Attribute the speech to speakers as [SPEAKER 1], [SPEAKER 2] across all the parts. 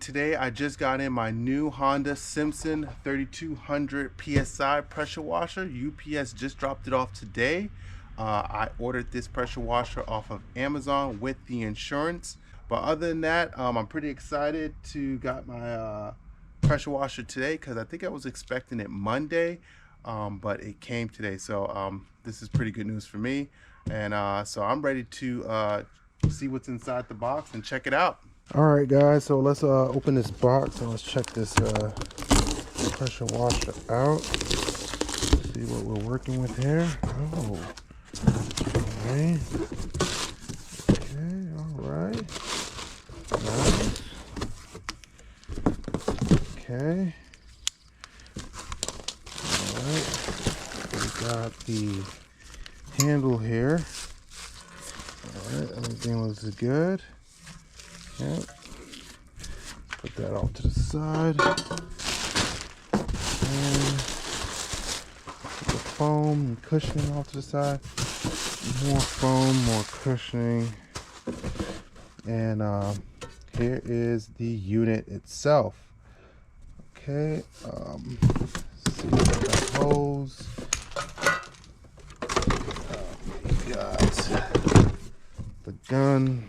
[SPEAKER 1] Today I just got in my new Honda Simpson 3200 PSI pressure washer. UPS just dropped it off today. I ordered this pressure washer off of Amazon with the insurance. But other than that, I'm pretty excited to got my pressure washer today because I think I was expecting it Monday, but it came today. So this is pretty good news for me. And so I'm ready to see what's inside the box and check it out. All right, guys, so let's open this box and let's check this pressure washer out. See what we're working with here. Oh, okay. Okay, all right. Nice. Okay. All right. We got the handle here. All right, everything looks good. Yep. Put that off to the side. And put the foam and cushioning off to the side. More foam, more cushioning. And here is the unit itself. Okay. Let's see, we got hose. We got the gun.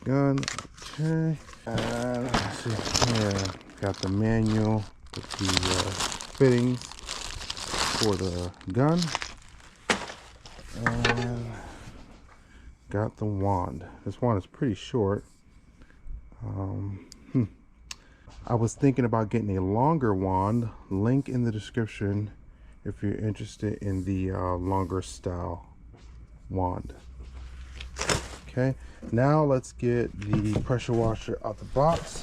[SPEAKER 1] Okay, and let's see here, got the manual with the fittings for the gun, and got the wand. This wand is pretty short. I was thinking about getting a longer wand. Link in the description if you're interested in the longer style wand. Okay, now let's get the pressure washer out the box.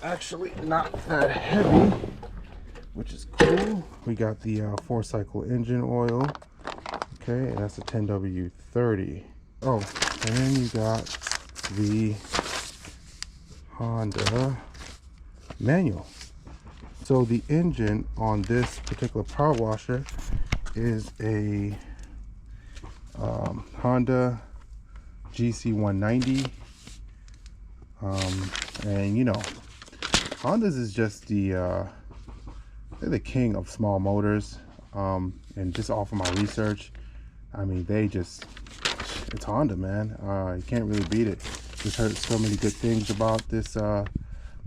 [SPEAKER 1] Actually, not that heavy, which is cool. We got the 4-cycle engine oil. Okay, and that's a 10W30. Oh, and then you got the Honda manual. So the engine on this particular power washer is a Honda GC190, and you know, Honda's is just they're the king of small motors, and just off of my research, I mean, it's Honda, man. You can't really beat it. Just heard so many good things about this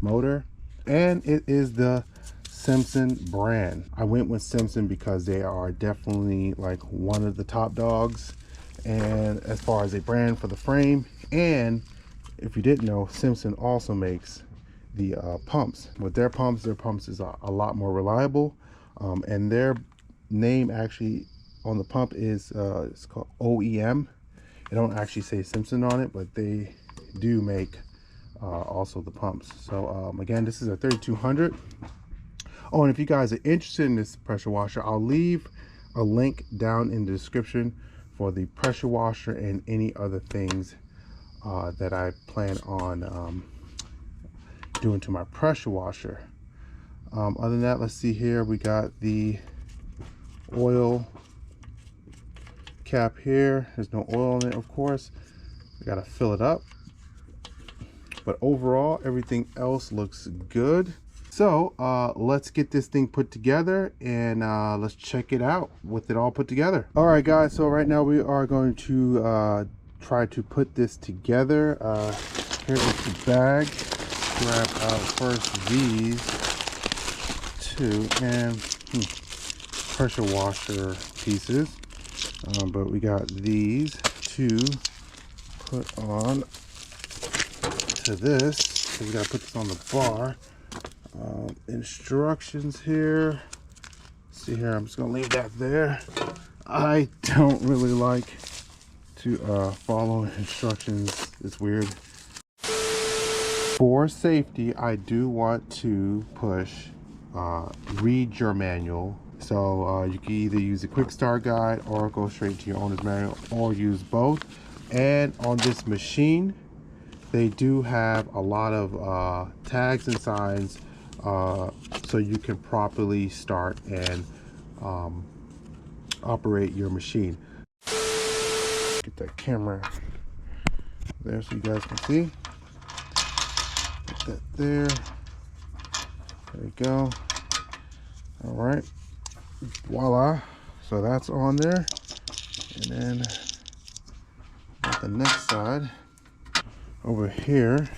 [SPEAKER 1] motor, and it is the Simpson brand. I went with Simpson because they are definitely like one of the top dogs, and as far as a brand for the frame. And if you didn't know, Simpson also makes the pumps. With their pumps is a lot more reliable, and their name actually on the pump is it's called OEM. It don't actually say Simpson on it, but they do make also the pumps. So again, this is a 3200. Oh, and if you guys are interested in this pressure washer, I'll leave a link down in the description for the pressure washer and any other things that I plan on doing to my pressure washer. Other than that, let's see here. We got the oil cap here. There's no oil in it, of course. We got to fill it up. But overall, everything else looks good. So let's get this thing put together, and let's check it out with it all put together. All right, guys, so right now we are going to try to put this together. Here is the bag. Grab out first these two, and pressure washer pieces, but we got these to put on to this. So we got to put this on the bar. Instructions here. See here, I'm just gonna leave that there. I don't really like to follow instructions. It's weird. For safety, I do want to push read your manual. So you can either use a quick start guide or go straight to your owner's manual, or use both. And on this machine, they do have a lot of tags and signs, so you can properly start and operate your machine. Get that camera there so you guys can see. Put that there. There we go. All right, voila. So that's on there. And then at the next side, over here,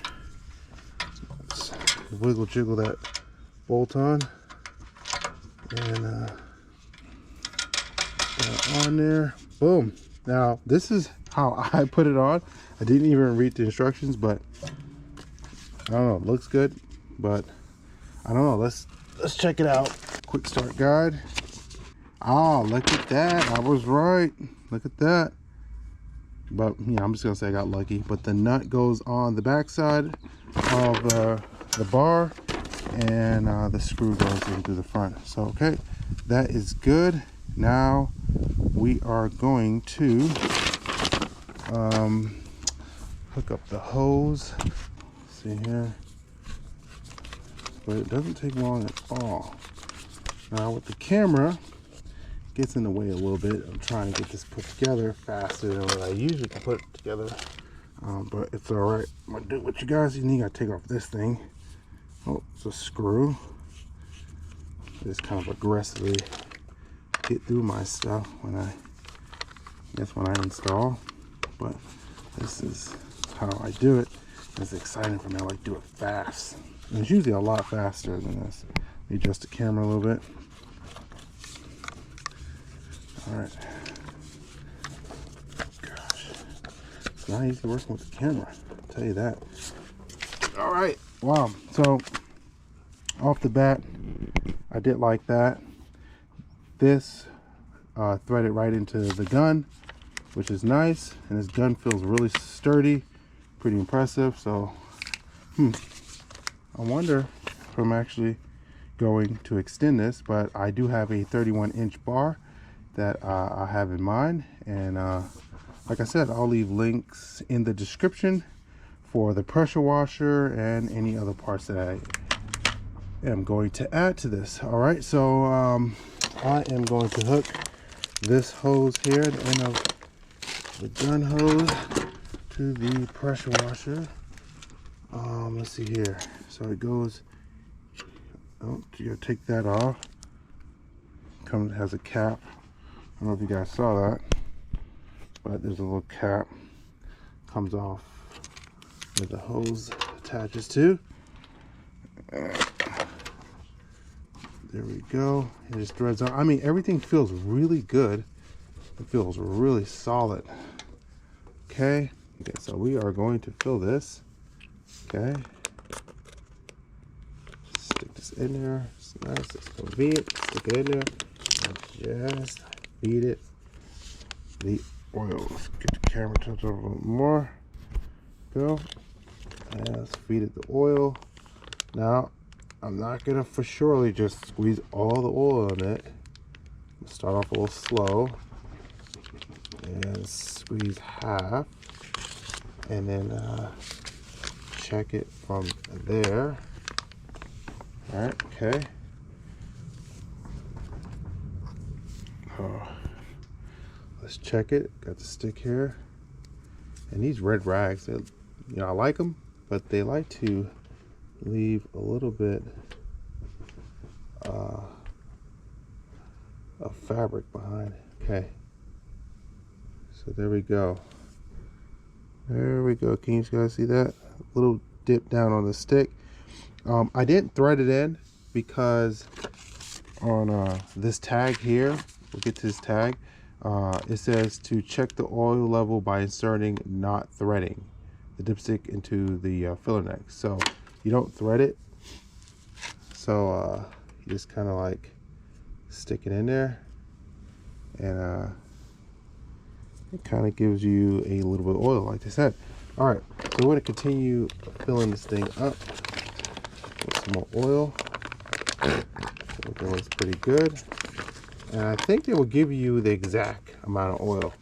[SPEAKER 1] let's wiggle jiggle that bolt on, and that on there. Boom. Now this is how I put it on. I didn't even read the instructions, but I don't know, it looks good, but I don't know. Let's check it out. Quick start guide. Oh, look at that. I was right. Look at that. But yeah, I'm just gonna say I got lucky. But the nut goes on the back side of the bar, and the screw goes into the front. So okay, that is good. Now we are going to hook up the hose. See here, but it doesn't take long at all. Now with the camera, gets in the way a little bit. I'm trying to get this put together faster than what I usually can put it together, but it's all right. I'm gonna do what you guys need. I gotta take off this thing. Oh, it's a screw. Just kind of aggressively get through my stuff when I install, but this is how I do it. It's exciting for me. I like to do it fast. And it's usually a lot faster than this. Let me adjust the camera a little bit. All right. Gosh, it's not easy working with the camera, I'll tell you that. All right. Wow. So off the bat, I did like that. This threaded right into the gun, which is nice, and this gun feels really sturdy, pretty impressive. So I wonder if I'm actually going to extend this, but I do have a 31-inch bar that I have in mind, and like I said, I'll leave links in the description for the pressure washer and any other parts that I am going to add to this. All right, so I am going to hook this hose here, the end of the gun hose, to the pressure washer. Let's see here. So it goes, oh, you gotta take that off. Comes, has a cap. I don't know if you guys saw that, but there's a little cap. Comes off where the hose attaches to. There we go. It just threads on. I mean, everything feels really good. It feels really solid. Okay. Okay, so we are going to fill this. Okay. Stick this in there. It's nice. It's convenient. Stick it in there. And just feed it the oil. Let's get the camera tilted over a little more. Go. And let's feed it the oil. Now, I'm not gonna for surely just squeeze all the oil in it. Start off a little slow and squeeze half, and then check it from there. All right, okay. Let's check it. Got the stick here, and these red rags, you know, I like them, but they like to leave a little bit of fabric behind. Okay, so there we go. There we go. Can you guys see that little dip down on the stick? I didn't thread it in because on this tag here, we'll get to this tag, it says to check the oil level by inserting, not threading, the dipstick into the filler neck. So you don't thread it, so you just kind of like stick it in there, and it kind of gives you a little bit of oil, like I said. All right, so we're going to continue filling this thing up with some more oil. It looks pretty good, and I think they will give you the exact amount of oil,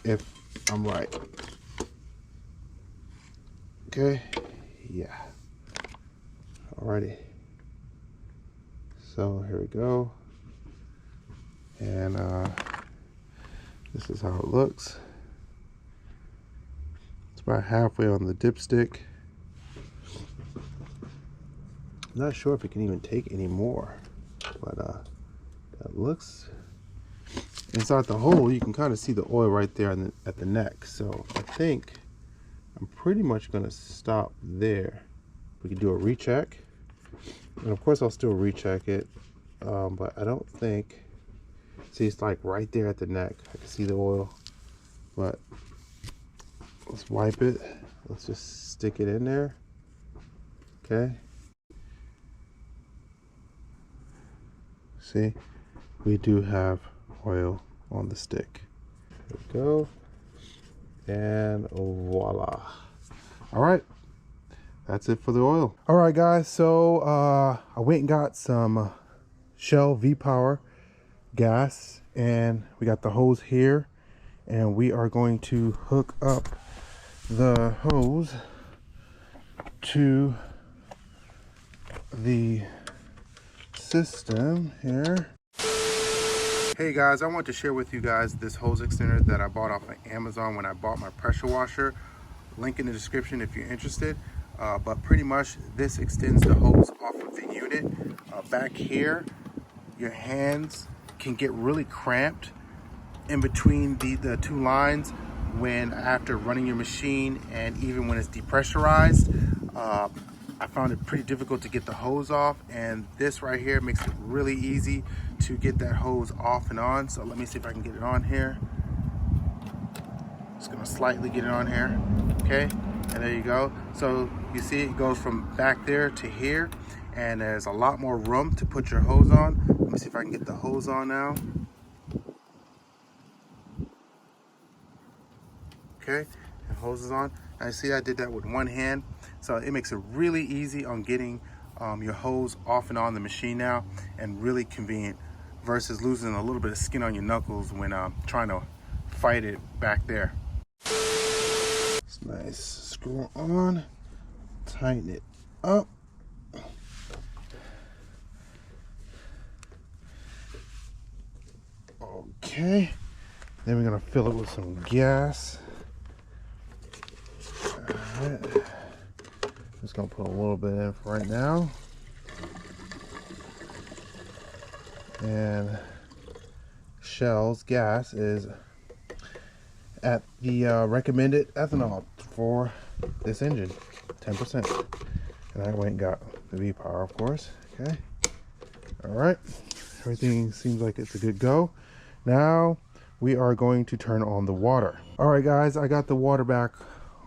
[SPEAKER 1] if I'm right. Okay, yeah. Alrighty. So here we go, and this is how it looks. It's about halfway on the dipstick. I'm not sure if it can even take any more, but that looks inside the hole. You can kind of see the oil right there at the neck. So I think I'm pretty much going to stop there. We can do a recheck, and of course I'll still recheck it, but I don't think, see, it's like right there at the neck. I can see the oil, but let's wipe it. Let's just stick it in there. Okay. See, we do have oil on the stick. There we go. And voila. All right. That's it for the oil. All right, guys. So I went and got some Shell V-Power gas, and we got the hose here, and we are going to hook up the hose to the system here. Hey guys, I want to share with you guys this hose extender that I bought off of Amazon when I bought my pressure washer. Link in the description if you're interested. But pretty much this extends the hose off of the unit. Back here, your hands can get really cramped in between the two lines when after running your machine, and even when it's depressurized. I found it pretty difficult to get the hose off, and this right here makes it really easy to get that hose off and on. So let me see if I can get it on here. Just gonna slightly get it on here, okay? And there you go. So you see it goes from back there to here, and there's a lot more room to put your hose on. Let me see if I can get the hose on now. Okay, the hose is on. I see I did that with one hand, so it makes it really easy on getting your hose off and on the machine now, and really convenient versus losing a little bit of skin on your knuckles when trying to fight it back there. It's nice. Screw on, tighten it up. Okay, then we're gonna fill it with some gas. Alright, just gonna put a little bit in for right now. And Shell's gas is at the recommended ethanol for this engine, 10%. And I went and got the V-Power, of course. Okay. All right. Everything seems like it's a good go. Now we are going to turn on the water. All right, guys, I got the water back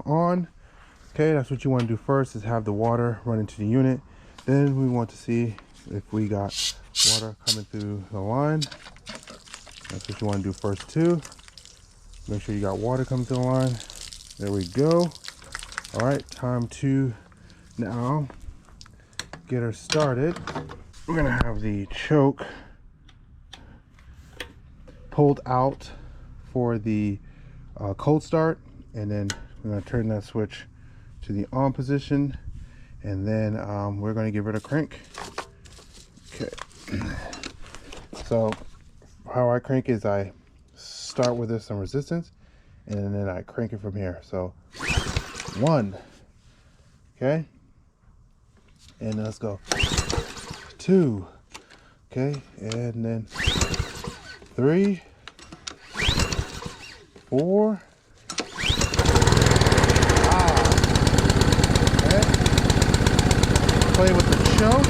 [SPEAKER 1] on. Okay, that's what you want to do first, is have the water run into the unit. Then we want to see if we got water coming through the line. That's what you want to do first too. Make sure you got water coming through the line. There we go. All right, time to now get her started. We're gonna have the choke pulled out for the cold start, and then we're gonna turn that switch to the on position, and then we're gonna give it a crank. Okay. So how I crank is I start with some resistance, and then I crank it from here. So 1, okay, and let's go 2, okay, and then 3, 4, 5. Okay, play with the choke.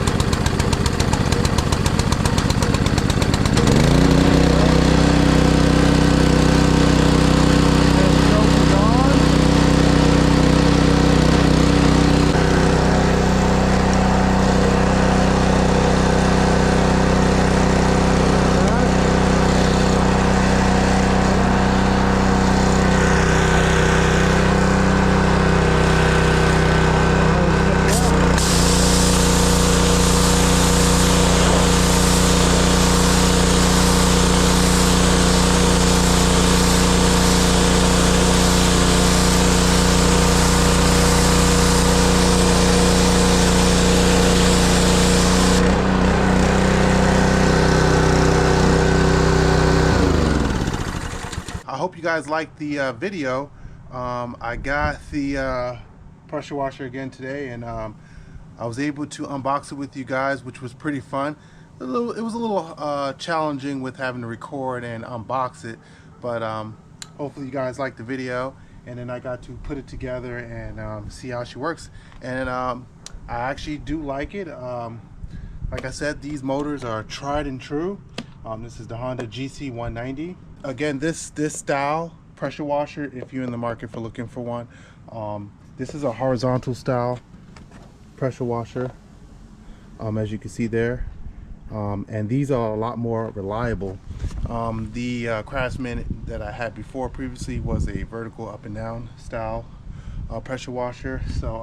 [SPEAKER 1] I hope you guys liked the video. I got the pressure washer again today, and I was able to unbox it with you guys, which was pretty fun. It was a little challenging with having to record and unbox it, but hopefully you guys liked the video. And then I got to put it together and see how she works. And I actually do like it. Like I said, these motors are tried and true. This is the Honda GC190. Again, this style pressure washer, if you're in the market for looking for one, this is a horizontal style pressure washer, as you can see there. And these are a lot more reliable. The Craftsman that I had before previously was a vertical up and down style pressure washer. So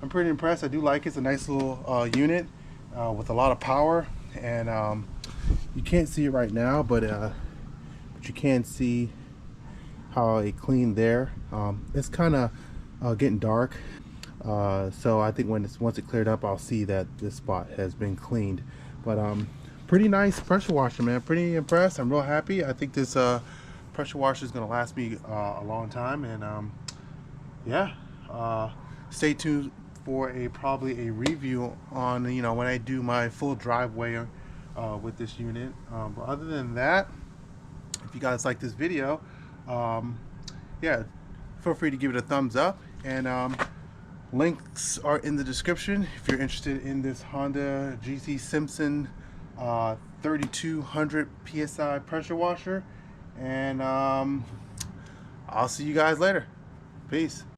[SPEAKER 1] I'm pretty impressed. I do like it. It's a nice little unit with a lot of power, and you can't see it right now, but you can see how it cleaned there. It's kind of getting dark, so I think once it cleared up, I'll see that this spot has been cleaned. But pretty nice pressure washer, man. Pretty impressed. I'm real happy. I think this pressure washer is going to last me a long time, and yeah, stay tuned for probably a review on when I do my full driveway with this unit. But other than that, if you guys like this video, yeah, feel free to give it a thumbs up, and links are in the description if you're interested in this Honda GC Simpson 3200 PSI pressure washer. And I'll see you guys later. Peace.